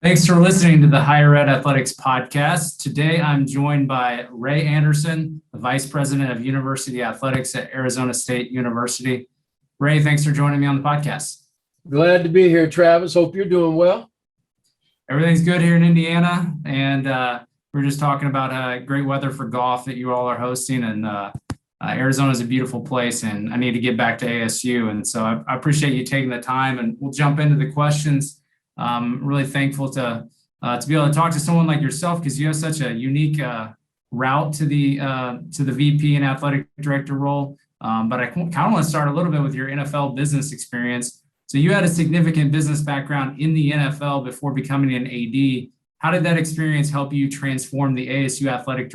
Thanks for listening to the Higher Ed Athletics Podcast. Today, I'm joined by Ray Anderson, the Vice President of University Athletics at Arizona State University. Ray, thanks for joining me on the podcast. Glad to be here, Travis. Hope you're doing well. Everything's good here in Indiana, and we're just talking about great weather for golf that you all are hosting, and Arizona is a beautiful place, and I need to get back to ASU, and so I appreciate you taking the time, and we'll jump into the questions. Really thankful to be able to talk to someone like yourself because you have such a unique route to the VP and athletic director role. But I kind of want to start a little bit with your NFL business experience. So you had a significant business background in the NFL before becoming an AD. How did that experience help you transform the ASU athletic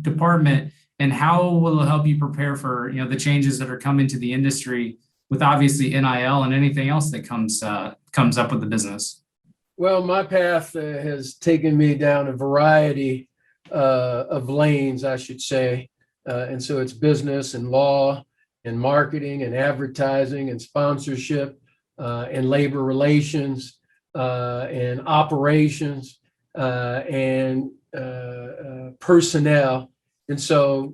department, and how will it help you prepare for the changes that are coming to the industry with obviously NIL and anything else that comes up with the business? Well, my path has taken me down a variety of lanes, I should say. And so it's business and law and marketing and advertising and sponsorship and labor relations and operations and personnel. And so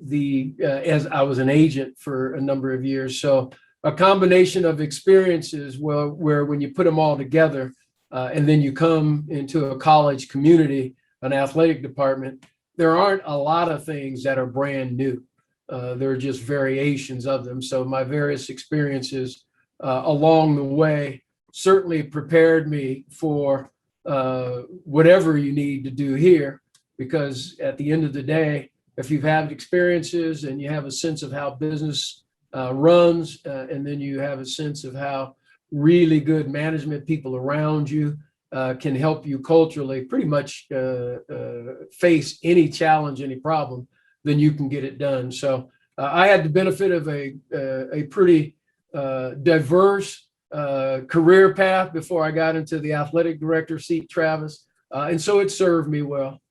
as I was an agent for a number of years, so a combination of experiences where when you put them all together, and then you come into a college community, an athletic department, there aren't a lot of things that are brand new. There are just variations of them. So my various experiences along the way certainly prepared me for whatever you need to do here, because at the end of the day, if you've had experiences and you have a sense of how business runs, and then you have a sense of how really good management people around you can help you culturally pretty much face any challenge, any problem, then you can get it done. So I had the benefit of a pretty diverse career path before I got into the athletic director seat, Travis. And so it served me well.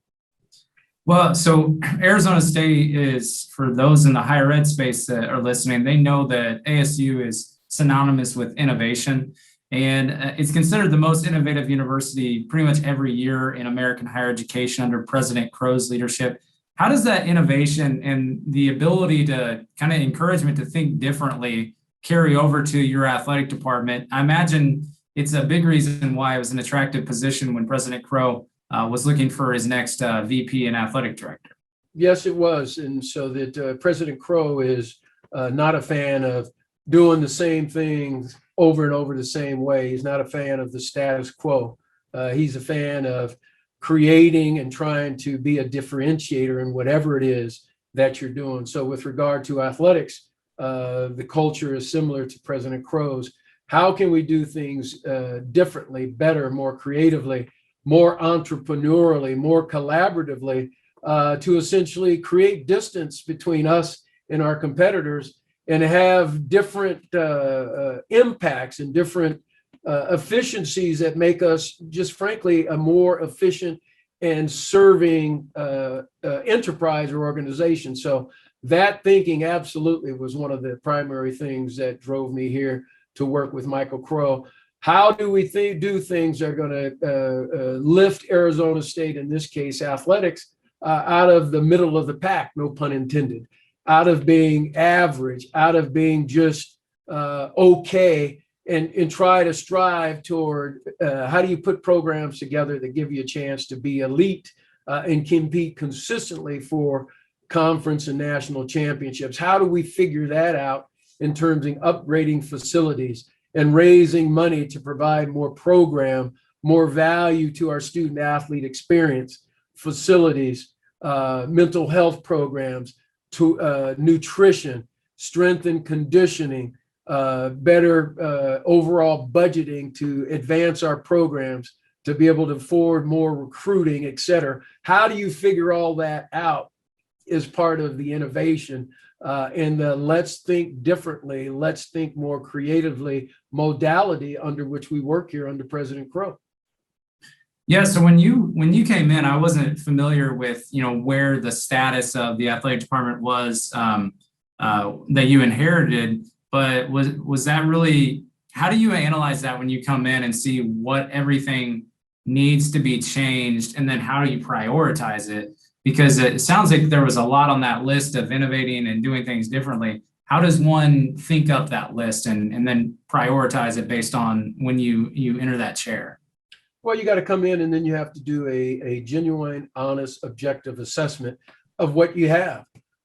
Well, so Arizona State is, for those in the higher ed space that are listening, they know that ASU is synonymous with innovation, and it's considered the most innovative university pretty much every year in American higher education under President Crow's leadership. How does that innovation and the ability to kind of encouragement to think differently carry over to your athletic department? I imagine it's a big reason why it was an attractive position when President Crow was looking for his next VP and athletic director. Yes, it was. And so that President Crow is not a fan of doing the same things over and over the same way. He's not a fan of the status quo. He's a fan of creating and trying to be a differentiator in whatever it is that you're doing. So with regard to athletics, the culture is similar to President Crow's. How can we do things differently, better, more creatively, more entrepreneurially, more collaboratively, to essentially create distance between us and our competitors, and have different impacts and different efficiencies that make us just frankly a more efficient and serving enterprise or organization. So that thinking absolutely was one of the primary things that drove me here to work with Michael Crow. How do we do things that are going to lift Arizona State, in this case athletics, out of the middle of the pack, no pun intended, out of being average, out of being just okay, and try to strive toward how do you put programs together that give you a chance to be elite and compete consistently for conference and national championships? How do we figure that out in terms of upgrading facilities and raising money to provide more program, more value to our student athlete experience, facilities, mental health programs, to nutrition, strength and conditioning, better overall budgeting to advance our programs, to be able to afford more recruiting, et cetera. How do you figure all that out is part of the innovation and the let's think differently, let's think more creatively modality under which we work here under President Crow. Yeah, so when you came in, I wasn't familiar with where the status of the athletic department was that you inherited, but was that really, how do you analyze that when you come in and see what everything needs to be changed, and then how do you prioritize it? Because it sounds like there was a lot on that list of innovating and doing things differently. How does one think up that list and then prioritize it based on when you enter that chair? Well, you got to come in and then you have to do a genuine, honest, objective assessment of what you have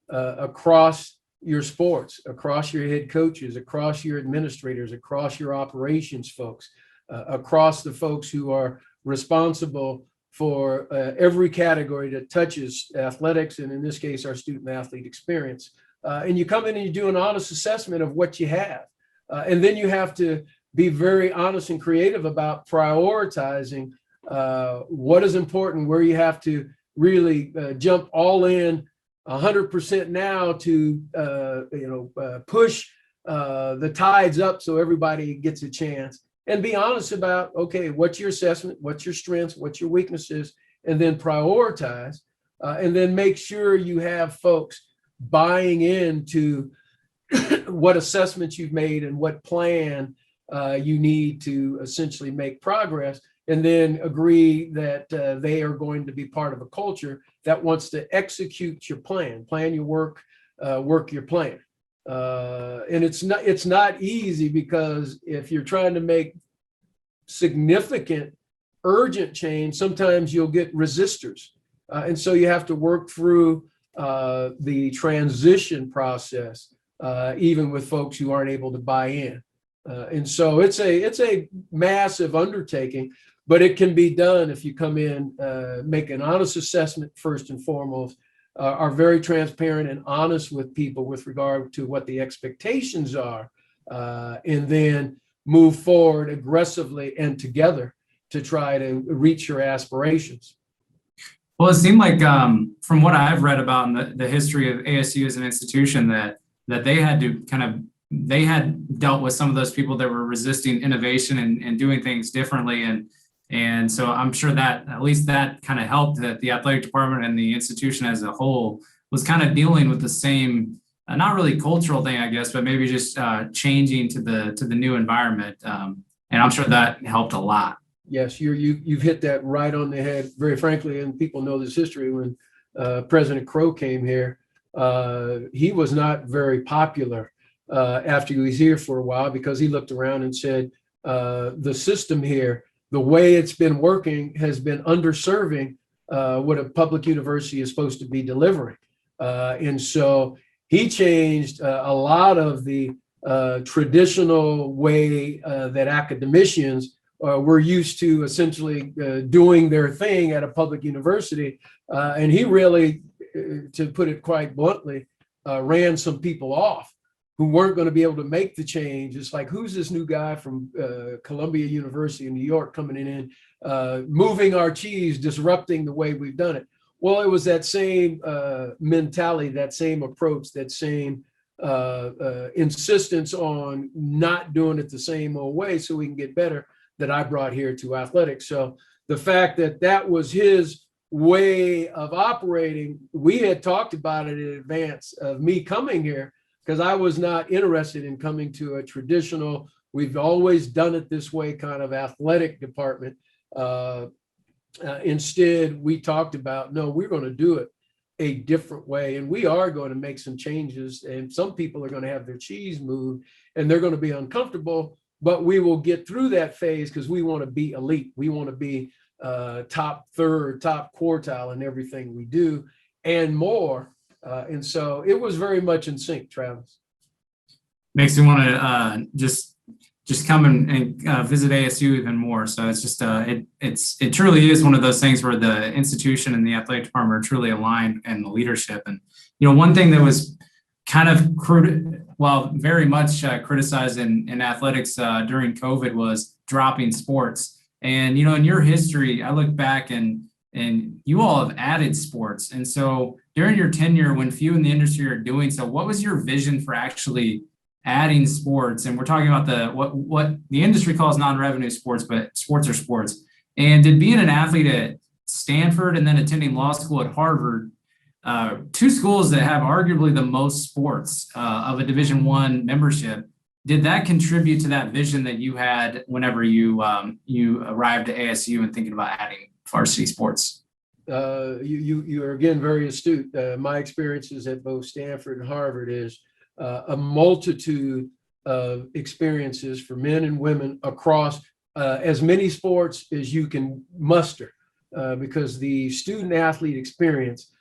across your sports, across your head coaches, across your administrators, across your operations folks, across the folks who are responsible for every category that touches athletics, and in this case, our student athlete experience. And you come in and you do an honest assessment of what you have. And then you have to be very honest and creative about prioritizing what is important, where you have to really jump all in 100% now to push the tides up so everybody gets a chance, and be honest about, okay, what's your assessment, what's your strengths, what's your weaknesses, and then prioritize, and then make sure you have folks buying into what assessments you've made and what plan you need to essentially make progress, and then agree that they are going to be part of a culture that wants to execute your plan your work, work your plan. And it's not easy, because if you're trying to make significant, urgent change, sometimes you'll get resistors. And so you have to work through the transition process, even with folks who aren't able to buy in. And so it's a massive undertaking, but it can be done if you come in, make an honest assessment first and foremost, are very transparent and honest with people with regard to what the expectations are, and then move forward aggressively and together to try to reach your aspirations. Well, it seemed like from what I've read about in the history of ASU as an institution, that they had to they had dealt with some of those people that were resisting innovation and doing things differently. And so I'm sure that at least that kind of helped, that the athletic department and the institution as a whole was kind of dealing with the same, not really cultural thing, I guess, but maybe just changing to the new environment. And I'm sure that helped a lot. Yes, you've hit that right on the head, very frankly, and people know this history. When President Crow came here, he was not very popular after he was here for a while, because he looked around and said, the system here, the way it's been working, has been underserving what a public university is supposed to be delivering. And so he changed a lot of the traditional way that academicians were used to essentially doing their thing at a public university. And he really, to put it quite bluntly, ran some people off who weren't going to be able to make the change. It's like, who's this new guy from Columbia University in New York coming in, moving our cheese, disrupting the way we've done it? Well, it was that same mentality, that same approach, that same insistence on not doing it the same old way so we can get better, that I brought here to athletics. So the fact that that was his way of operating, we had talked about it in advance of me coming here, because I was not interested in coming to a traditional, we've always done it this way kind of athletic department. Instead, we talked about, no, we're going to do it a different way. And we are going to make some changes. And some people are going to have their cheese moved, and they're going to be uncomfortable, but we will get through that phase, because we want to be elite. We want to be top third, top quartile in everything we do, and more. And so it was very much in sync, Travis. Makes me want to just come and visit ASU even more. So it's just it truly is one of those things where the institution and the athletic department are truly aligned, and the leadership. And one thing that was kind of very much criticized in athletics during COVID was dropping sports. And in your history, I look back and you all have added sports. And so during your tenure, when few in the industry are doing so, what was your vision for actually adding sports? And we're talking about what the industry calls non-revenue sports, but sports are sports. And did being an athlete at Stanford and then attending law school at Harvard, two schools that have arguably the most sports of a Division I membership, Did that contribute to that vision that you had whenever you arrived at ASU and thinking about adding varsity sports? You are again very astute. My experiences at both Stanford and Harvard is a multitude of experiences for men and women across as many sports as you can muster, because the student athlete experience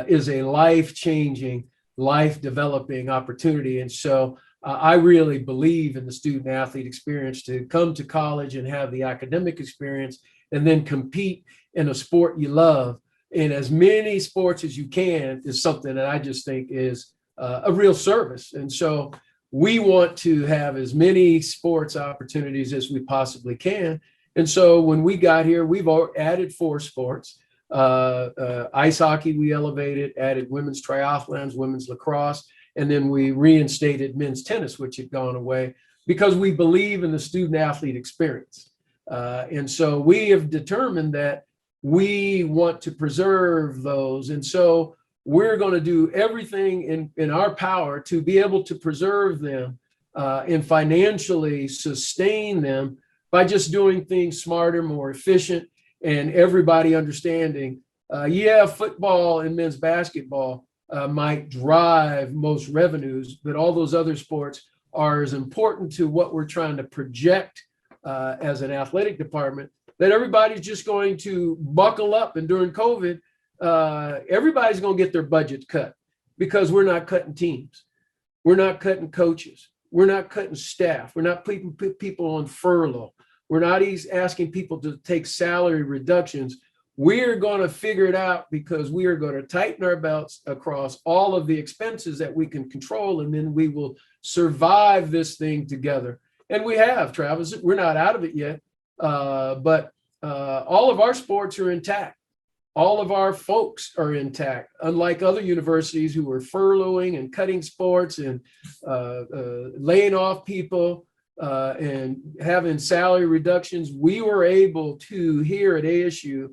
is a life-changing, life-developing opportunity. And so I really believe in the student athlete experience, to come to college and have the academic experience and then compete in a sport you love in as many sports as you can is something that I just think is a real service. And so we want to have as many sports opportunities as we possibly can. And so when we got here, we've added 4 sports. Ice hockey, we elevated, added women's triathlons, women's lacrosse, and then we reinstated men's tennis, which had gone away, because we believe in the student athlete experience. And so we have determined that we want to preserve those. And so we're going to do everything in our power to be able to preserve them and financially sustain them by just doing things smarter, more efficient, and everybody understanding, football and men's basketball might drive most revenues, but all those other sports are as important to what we're trying to project as an athletic department, that everybody's just going to buckle up. And during COVID, everybody's going to get their budget cut, because we're not cutting teams. We're not cutting coaches. We're not cutting staff. We're not putting people on furlough. We're not asking people to take salary reductions. We're going to figure it out, because we are going to tighten our belts across all of the expenses that we can control, and then we will survive this thing together. And we have, Travis. We're not out of it yet, but all of our sports are intact. All of our folks are intact, unlike other universities who are furloughing and cutting sports and laying off people and having salary reductions. We were able to, here at ASU,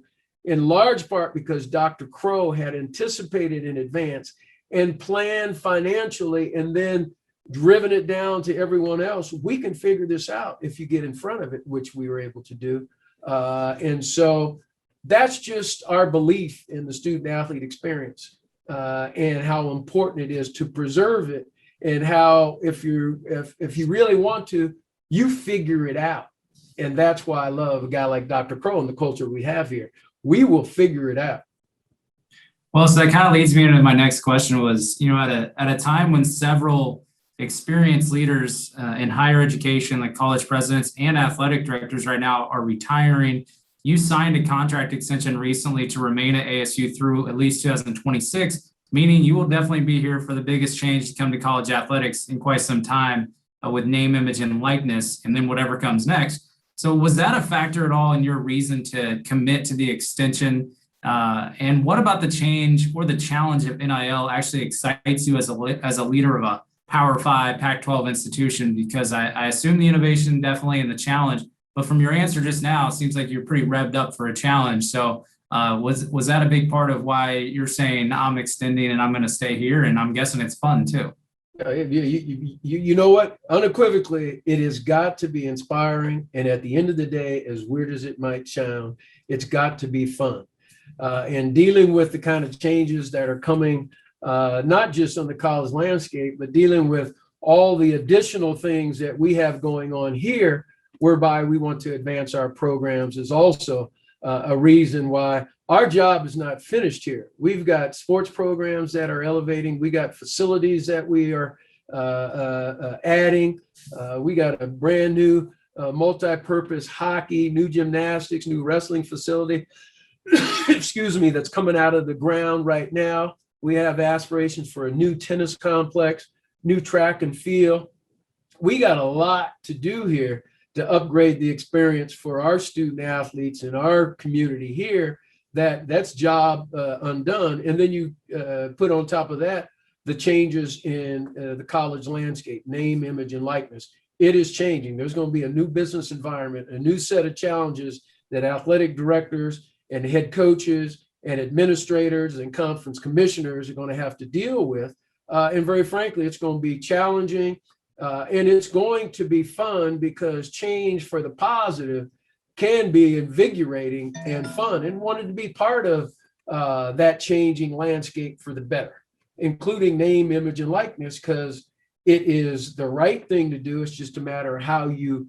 in large part because Dr. Crow had anticipated in advance and planned financially, and then driven it down to everyone else. We can figure this out if you get in front of it, which we were able to do. And so that's just our belief in the student athlete experience and how important it is to preserve it, and how if you really want to, you figure it out. And that's why I love a guy like Dr. Crow and the culture we have here. We will figure it out. Well, so that kind of leads me into my next question was, at a time when several experienced leaders in higher education, like college presidents and athletic directors right now, are retiring, you signed a contract extension recently to remain at ASU through at least 2026, meaning you will definitely be here for the biggest change to come to college athletics in quite some time, with name, image, and likeness, and then whatever comes next. So was that a factor at all in your reason to commit to the extension? And what about the change or the challenge of NIL actually excites you as a leader of a Power 5, Pac-12 institution? Because I assume the innovation definitely and the challenge, but from your answer just now, it seems like you're pretty revved up for a challenge. So was that a big part of why you're saying I'm extending and I'm going to stay here? And I'm guessing it's fun too. You know what? Unequivocally, it has got to be inspiring. And at the end of the day, as weird as it might sound, it's got to be fun. And dealing with the kind of changes that are coming, not just on the college landscape, but dealing with all the additional things that we have going on here, whereby we want to advance our programs, is also a reason why our job is not finished here. We've got sports programs that are elevating. We got facilities that we are adding. We got a brand new multi-purpose hockey, new gymnastics, new wrestling facility, excuse me, that's coming out of the ground right now. We have aspirations for a new tennis complex, new track and field. We got a lot to do here to upgrade the experience for our student athletes in our community here. That's job undone. And then you put on top of that the changes in the college landscape, name, image, and likeness. It is changing. There's going to be a new business environment, a new set of challenges that athletic directors and head coaches and administrators and conference commissioners are going to have to deal with. And very frankly, it's going to be challenging. And it's going to be fun because change for the positive can be invigorating and fun, and wanted to be part of that changing landscape for the better, including name, image, and likeness, because it is the right thing to do. It's just a matter of how you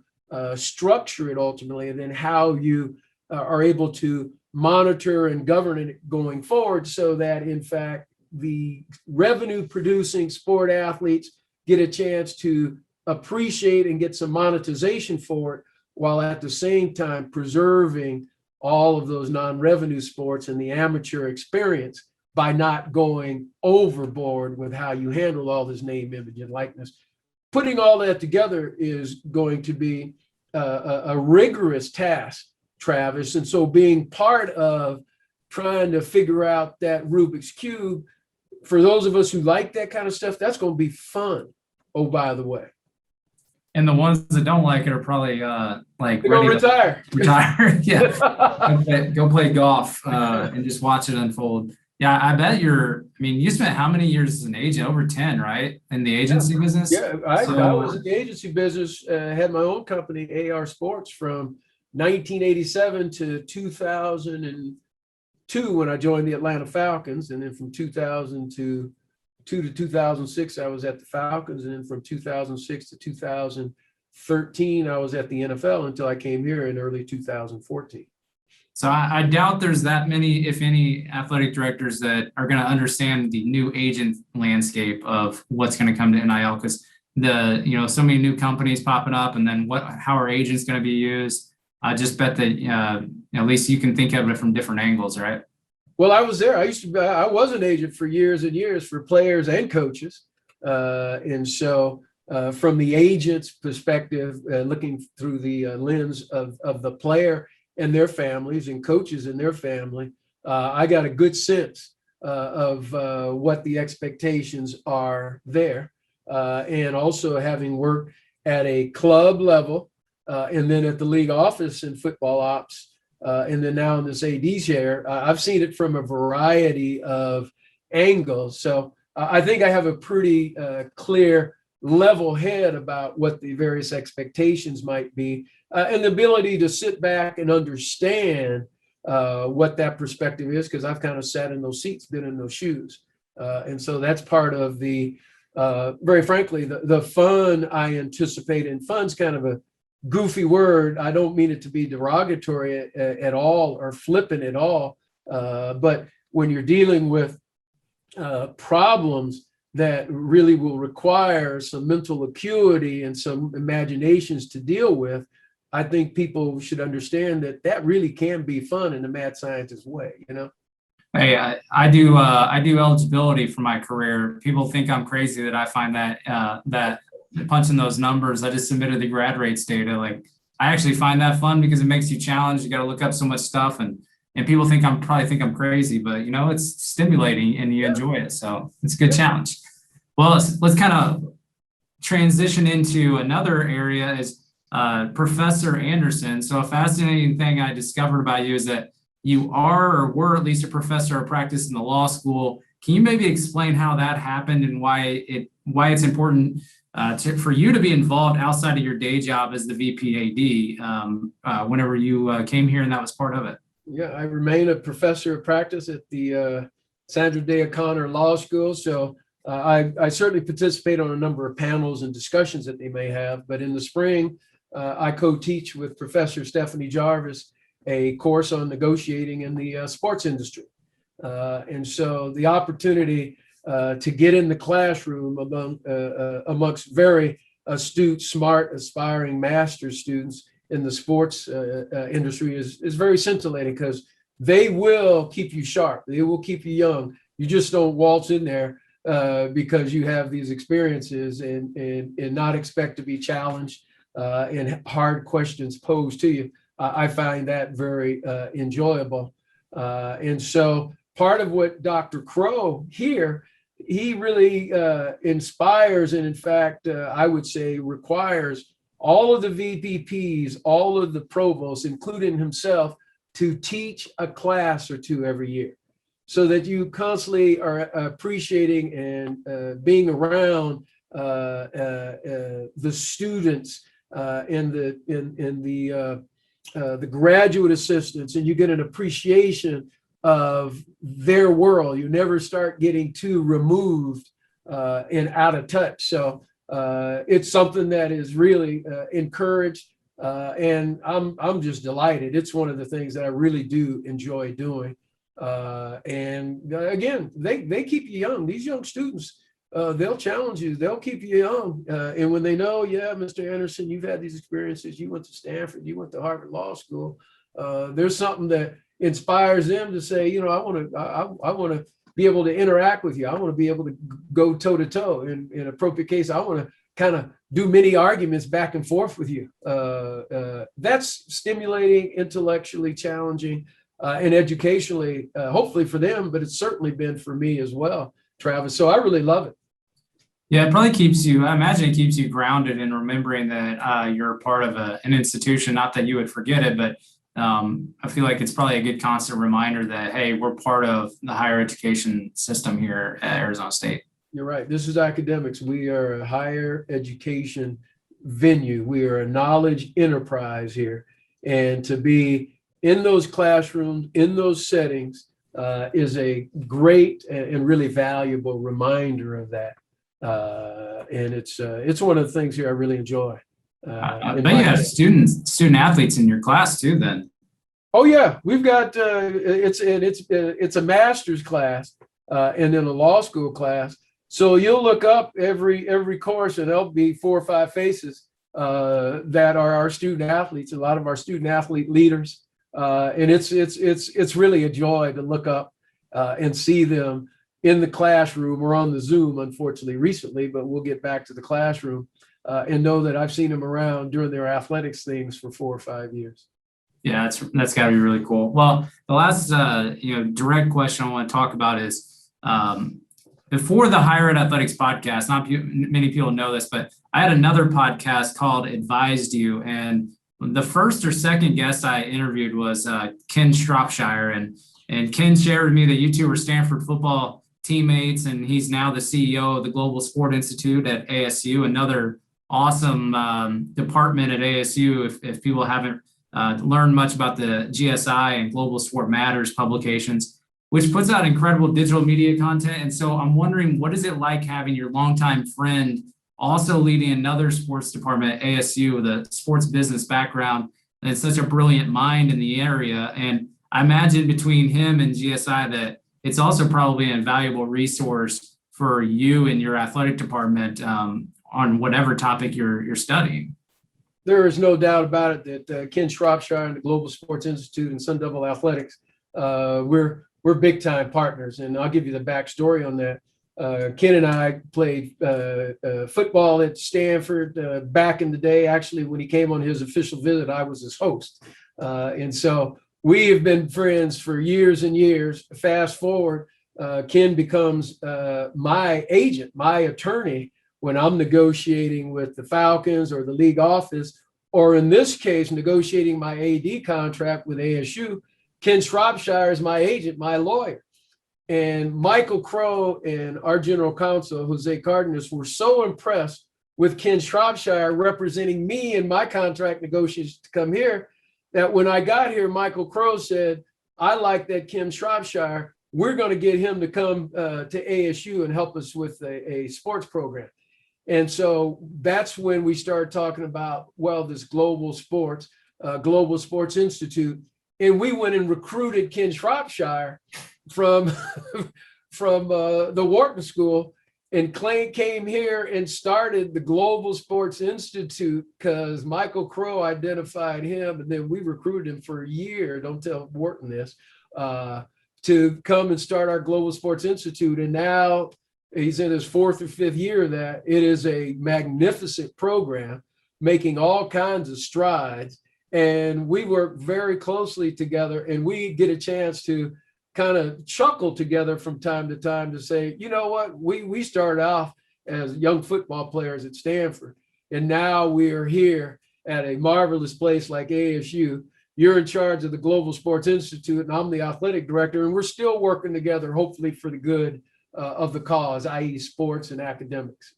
structure it ultimately, and then how you are able to monitor and govern it going forward, so that in fact the revenue producing sport athletes get a chance to appreciate and get some monetization for it, while at the same time preserving all of those non-revenue sports and the amateur experience by not going overboard with how you handle all this name, image, and likeness. Putting all that together is going to be a rigorous task, Travis. And so being part of trying to figure out that Rubik's Cube, for those of us who like that kind of stuff, that's going to be fun. Oh, by the way. And the ones that don't like it are probably like ready to retire. Yeah. Go play golf and just watch it unfold. Yeah, I bet you spent how many years as an agent? Over 10, right? In the agency business? Yeah, I was in the agency business, had my own company, AR Sports, from 1987 to 2002 when I joined the Atlanta Falcons. And then from 2002 to 2006, I was at the Falcons. And then from 2006 to 2013, I was at the NFL until I came here in early 2014. So I doubt there's that many, if any, athletic directors that are going to understand the new agent landscape of what's going to come to NIL, because so many new companies popping up, and then how are agents going to be used? I just bet that at least you can think of it from different angles, right? Well, I was there. I was an agent for years and years for players and coaches, and so from the agent's perspective, looking through the lens of the player and their families and coaches and their family, I got a good sense of what the expectations are there. And also having worked at a club level and then at the league office in football ops, and then now in this AD chair, I've seen it from a variety of angles. So I think I have a pretty clear level head about what the various expectations might be, and the ability to sit back and understand what that perspective is, because I've kind of sat in those seats, been in those shoes. And so that's part of the, very frankly, the fun I anticipate. And fun's kind of a goofy word. I don't mean it to be derogatory at all or flippant at all. But when you're dealing with problems that really will require some mental acuity and some imaginations to deal with, I think people should understand that really can be fun in the mad scientist way, Hey, I do eligibility for my career. People think I'm crazy that I find that punching those numbers. I just submitted the grad rates data. Like, I actually find that fun because it makes you challenged. You got to look up so much stuff, and people probably think I'm crazy, but it's stimulating and you enjoy it. So it's a good challenge. Well, let's kind of transition into another area is Professor Anderson. So a fascinating thing I discovered about you is that you are or were at least a professor of practice in the law school. Can you maybe explain how that happened and why it's important for you to be involved outside of your day job as the VPAD whenever you came here and that was part of it? Yeah, I remain a professor of practice at the Sandra Day O'Connor Law School. So I certainly participate on a number of panels and discussions that they may have. But in the spring, I co-teach with Professor Stephanie Jarvis a course on negotiating in the sports industry. And so the opportunity to get in the classroom amongst very astute, smart, aspiring master's students in the sports industry is very scintillating, because they will keep you sharp. They will keep you young. You just don't waltz in there because you have these experiences and not expect to be challenged and hard questions posed to you. I find that very enjoyable. And so part of what Dr. Crow here, he really inspires, and in fact, I would say requires all of the VPPs, all of the provosts, including himself, to teach a class or two every year, so that you constantly are appreciating and being around the students and the graduate assistants, and you get an appreciation of their world. You never start getting too removed and out of touch. So it's something that is really encouraged, and I'm just delighted. It's one of the things that I really do enjoy doing. And again, they keep you young. These young students, they'll challenge you. They'll keep you young. And when they know, yeah, Mr. Anderson, you've had these experiences. You went to Stanford. You went to Harvard Law School. There's something that inspires them to say, you know, I want to be able to interact with you. I want to be able to go toe to toe. In appropriate case, I want to kind of do many arguments back and forth with you. That's stimulating, intellectually challenging, and educationally, hopefully for them, but it's certainly been for me as well, Travis. So I really love it. Yeah, it probably keeps you, I imagine it keeps you grounded in remembering that you're part of an institution, not that you would forget it, but I feel like it's probably a good constant reminder that, hey, we're part of the higher education system here at Arizona State. You're right. This is academics. We are a higher education venue. We are a knowledge enterprise here. And to be in those classrooms, in those settings, is a great and really valuable reminder of that. And it's one of the things here I really enjoy. I bet you have student athletes in your class too, then. Oh yeah, we've got it's a master's class and then a law school class. So you'll look up every course and there'll be 4 or 5 faces that are our student athletes. A lot of our student athlete leaders, and it's really a joy to look up and see them in the classroom or on the Zoom. Unfortunately, recently, but we'll get back to the classroom. And know that I've seen them around during their athletics things for 4 or 5 years. Yeah, that's got to be really cool. Well, the last direct question I want to talk about is before the Higher Ed Athletics podcast. Not many people know this, but I had another podcast called Advised You, and the first or second guest I interviewed was Ken Shropshire, and Ken shared with me that you two were Stanford football teammates, and he's now the CEO of the Global Sport Institute at ASU, another awesome department at ASU. If people haven't learned much about the GSI and Global Sport Matters publications, which puts out incredible digital media content. And so I'm wondering, what is it like having your longtime friend also leading another sports department at ASU with a sports business background and such a brilliant mind in the area? And I imagine between him and GSI that it's also probably an invaluable resource for you and your athletic department on whatever topic you're studying. There is no doubt about it that Ken Shropshire and the Global Sports Institute and Sun Devil Athletics, we're big time partners. And I'll give you the backstory on that. Ken and I played football at Stanford back in the day. Actually, when he came on his official visit, I was his host. And so we have been friends for years and years. Fast forward, Ken becomes my agent, my attorney, when I'm negotiating with the Falcons or the league office, or in this case, negotiating my AD contract with ASU. Ken Shropshire is my agent, my lawyer. And Michael Crow and our general counsel, Jose Cardenas, were so impressed with Ken Shropshire representing me in my contract negotiations to come here, that when I got here, Michael Crow said, I like that Ken Shropshire, we're going to get him to come to ASU and help us with a sports program. And so that's when we started talking about, well, this Global Sports Institute. And we went and recruited Ken Shropshire from the Wharton School, and came here and started the Global Sports Institute because Michael Crow identified him, and then we recruited him for a year. Don't tell Wharton this, to come and start our Global Sports Institute. And now he's in his 4th or 5th year of that. It is a magnificent program, making all kinds of strides. And we work very closely together, and we get a chance to kind of chuckle together from time to time to say, you know what, we started off as young football players at Stanford, and now we are here at a marvelous place like ASU. You're in charge of the Global Sports Institute, and I'm the athletic director, and we're still working together, hopefully for the good of the cause, i.e. sports and academics.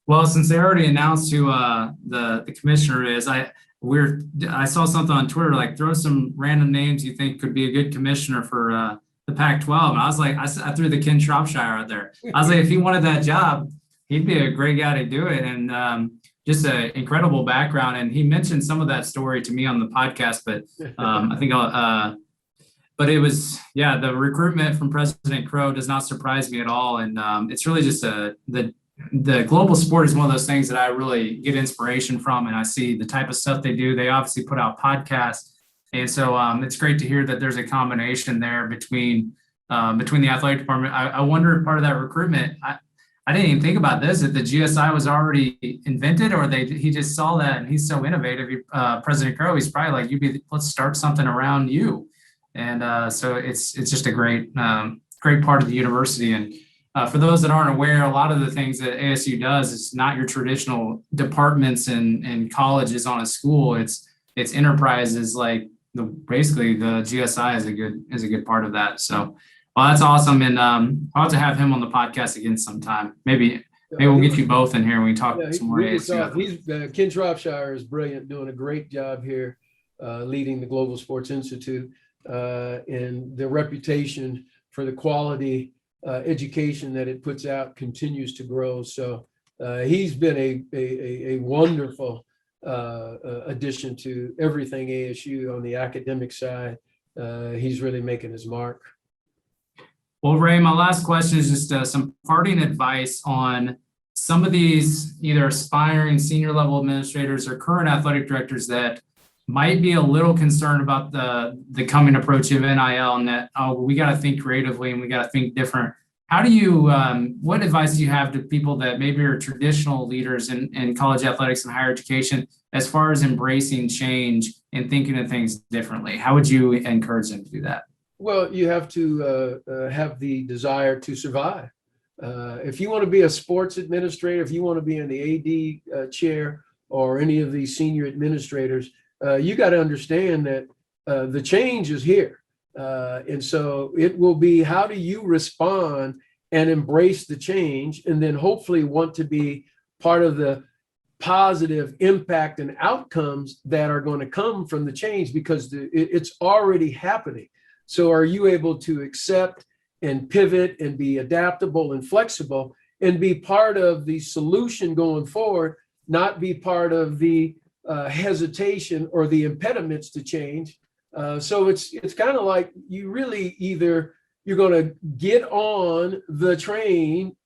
Well, since they already announced who the commissioner is, I saw something on Twitter, like throw some random names you think could be a good commissioner for the Pac-12. And I was like, I threw the Ken Shropshire out there. I was like, if he wanted that job, he'd be a great guy to do it. And just an incredible background. And he mentioned some of that story to me on the podcast, but I think but it was, the recruitment from President Crow does not surprise me at all. And it's really just the global sport is one of those things that I really get inspiration from, and I see the type of stuff they do. They obviously put out podcasts. And so it's great to hear that there's a combination there between the athletic department. I wonder if part of that recruitment, I didn't even think about this, that the GSI was already invented, or he just saw that and he's so innovative. President Crow, he's probably like, let's start something around you. And so it's just a great part of the university. And for those that aren't aware, a lot of the things that ASU does is not your traditional departments and colleges on a school. It's enterprises, like basically the GSI is a good part of that. So, well, that's awesome. And I'll have to have him on the podcast again sometime. Maybe we'll get you both in here when we talk some more ASU. Ken Shropshire is brilliant, doing a great job here, leading the Global Sports Institute, and the reputation for the quality education that it puts out continues to grow. So he's been a wonderful addition to everything ASU on the academic side. He's really making his mark. Well, Ray, my last question is just some parting advice on some of these either aspiring senior level administrators or current athletic directors that might be a little concerned about the coming approach of NIL, and that, we got to think creatively and we got to think different. How do you, what advice do you have to people that maybe are traditional leaders in college athletics and higher education as far as embracing change and thinking of things differently? How would you encourage them to do that? Well, you have to have the desire to survive. If you want to be a sports administrator, if you want to be in the AD chair or any of these senior administrators, you got to understand that the change is here. And so it will be, how do you respond and embrace the change, and then hopefully want to be part of the positive impact and outcomes that are going to come from the change, because it's already happening. So are you able to accept and pivot and be adaptable and flexible and be part of the solution going forward, not be part of the hesitation or the impediments to change? So it's kind of like you really either you're going to get on the train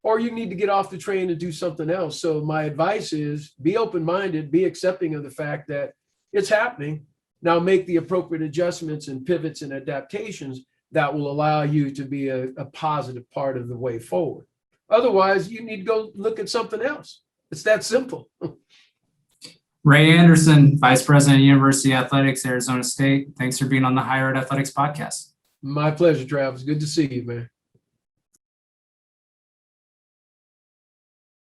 or you need to get off the train and do something else. So my advice is be open-minded, be accepting of the fact that it's happening. Now make the appropriate adjustments and pivots and adaptations that will allow you to be a positive part of the way forward. Otherwise, you need to go look at something else. It's that simple. Ray Anderson, Vice President of University Athletics, Arizona State. Thanks for being on the Higher Ed Athletics podcast. My pleasure, Travis. Good to see you, man.